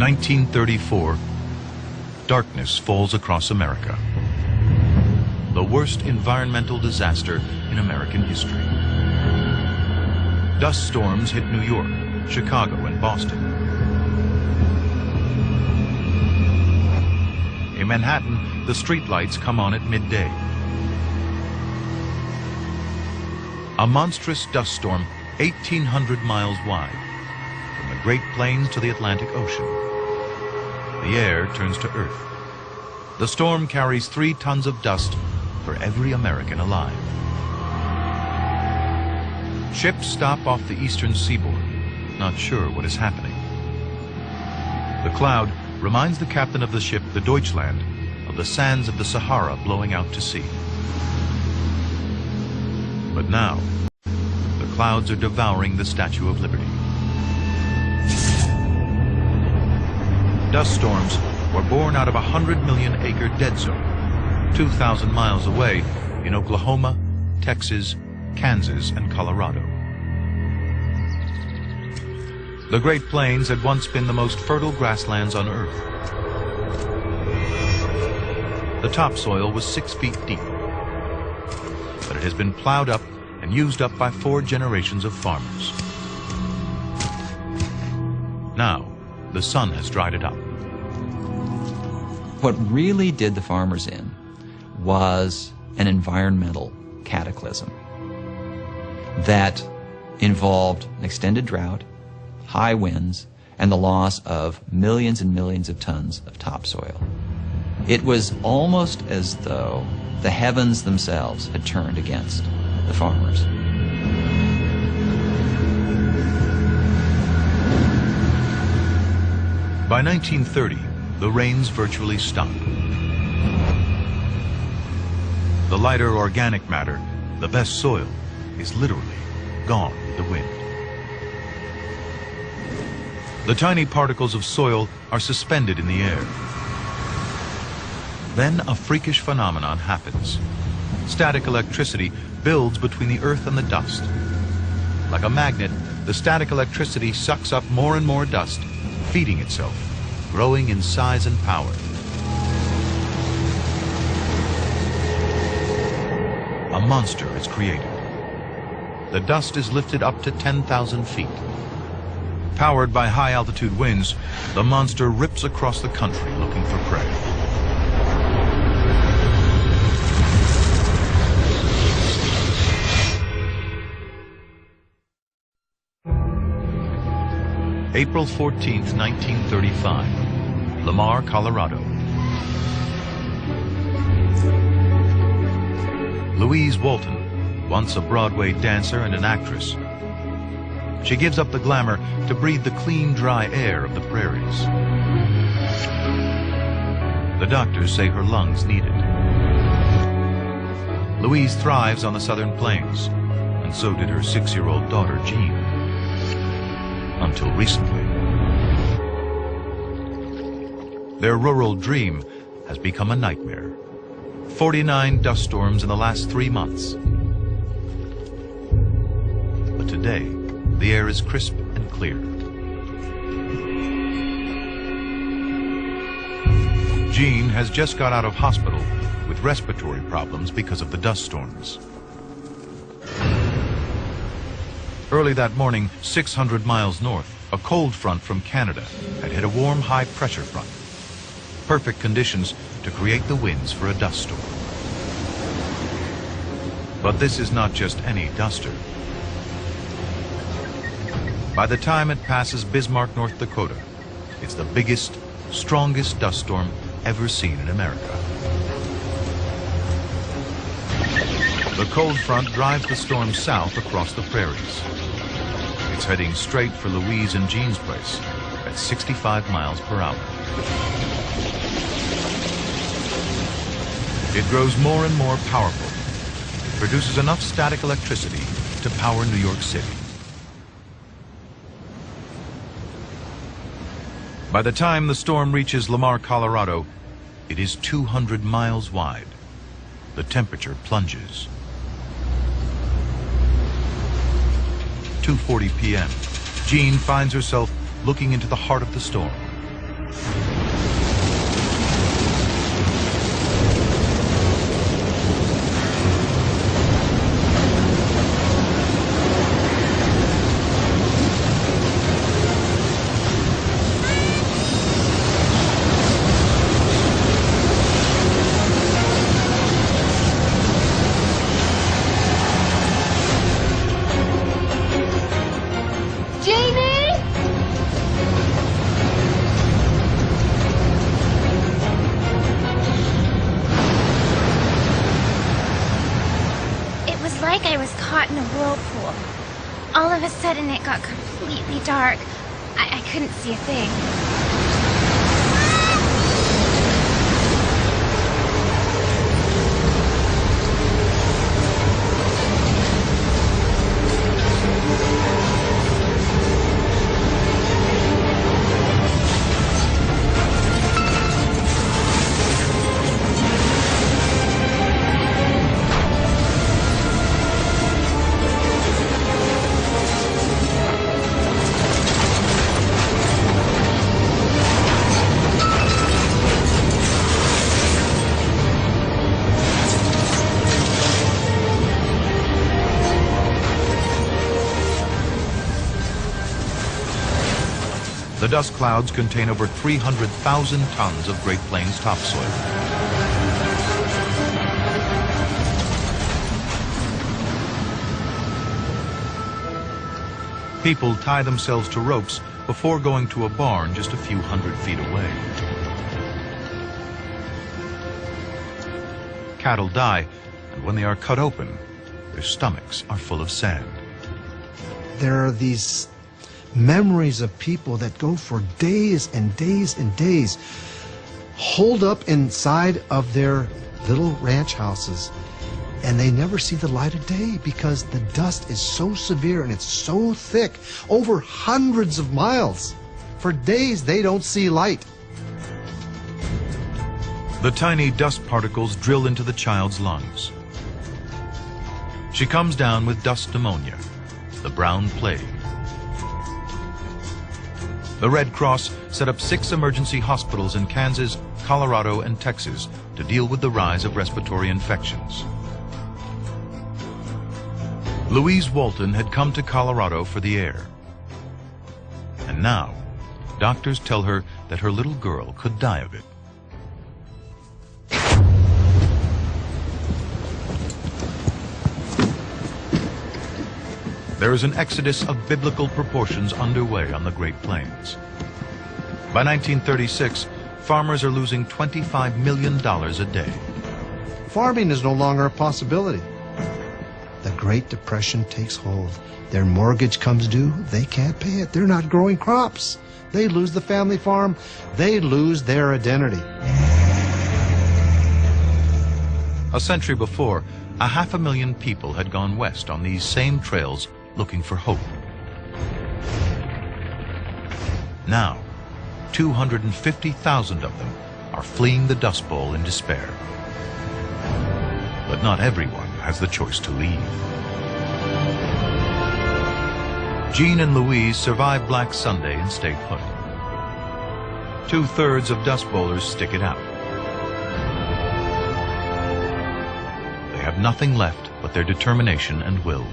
1934, darkness falls across America. The worst environmental disaster in American history. Dust storms hit New York, Chicago, and Boston. In Manhattan, the streetlights come on at midday. A monstrous dust storm 1,800 miles wide, from the Great Plains to the Atlantic Ocean. The air turns to earth. The storm carries 3 tons of dust for every American alive. Ships stop off the eastern seaboard, not sure what is happening. The cloud reminds the captain of the ship, the Deutschland, of the sands of the Sahara blowing out to sea. But now, the clouds are devouring the Statue of Liberty. Dust storms were born out of a 100 million acre dead zone, 2,000 miles away in Oklahoma, Texas, Kansas, and Colorado. The Great Plains had once been the most fertile grasslands on Earth. The topsoil was 6 feet deep, but it has been plowed up and used up by 4 generations of farmers. Now, the sun has dried it up. What really did the farmers in was an environmental cataclysm that involved an extended drought, high winds, and the loss of millions and millions of tons of topsoil. It was almost as though the heavens themselves had turned against the farmers. By 1930, the rains virtually stop. The lighter organic matter, the best soil, is literally gone with the wind. The tiny particles of soil are suspended in the air. Then a freakish phenomenon happens. Static electricity builds between the earth and the dust. Like a magnet, the static electricity sucks up more and more dust, feeding itself, growing in size and power. A monster is created. The dust is lifted up to 10,000 feet. Powered by high-altitude winds, the monster rips across the country looking for prey. April 14th, 1935, Lamar, Colorado. Louise Walton, once a Broadway dancer and an actress. She gives up the glamour to breathe the clean, dry air of the prairies. The doctors say her lungs need it. Louise thrives on the southern plains, and so did her 6-year-old daughter, Jean. Until recently. Their rural dream has become a nightmare. 49 dust storms in the last 3 months. But today, the air is crisp and clear. Jean has just got out of hospital with respiratory problems because of the dust storms. Early that morning, 600 miles north, a cold front from Canada had hit a warm, high-pressure front. Perfect conditions to create the winds for a dust storm. But this is not just any duster. By the time it passes Bismarck, North Dakota, it's the biggest, strongest dust storm ever seen in America. The cold front drives the storm south across the prairies. It's heading straight for Louise and Jean's place at 65 miles per hour. It grows more and more powerful. It produces enough static electricity to power New York City. By the time the storm reaches Lamar, Colorado, it is 200 miles wide. The temperature plunges. 2:40 p.m. Jean finds herself looking into the heart of the storm. sudden it got completely dark. I couldn't see a thing. The dust clouds contain over 300,000 tons of Great Plains topsoil. People tie themselves to ropes before going to a barn just a few hundred feet away. Cattle die, and when they are cut open, their stomachs are full of sand. There are these memories of people that go for days and days and days, holed up inside of their little ranch houses, and they never see the light of day because the dust is so severe and it's so thick, over hundreds of miles. For days they don't see light. The tiny dust particles drill into the child's lungs. She comes down with dust pneumonia, the brown plague. The Red Cross set up 6 emergency hospitals in Kansas, Colorado, and Texas to deal with the rise of respiratory infections. Louise Walton had come to Colorado for the air. And now, doctors tell her that her little girl could die of it. There is an exodus of biblical proportions underway on the Great Plains. By 1936, farmers are losing $25 million a day. Farming is no longer a possibility. The Great Depression takes hold. Their mortgage comes due, they can't pay it. They're not growing crops. They lose the family farm. They lose their identity. A century before, 500,000 people had gone west on these same trails looking for hope. Now, 250,000 of them are fleeing the Dust Bowl in despair. But not everyone has the choice to leave. Jean and Louise survive Black Sunday and stay put. 2/3 of Dust Bowlers stick it out. They have nothing left but their determination and will.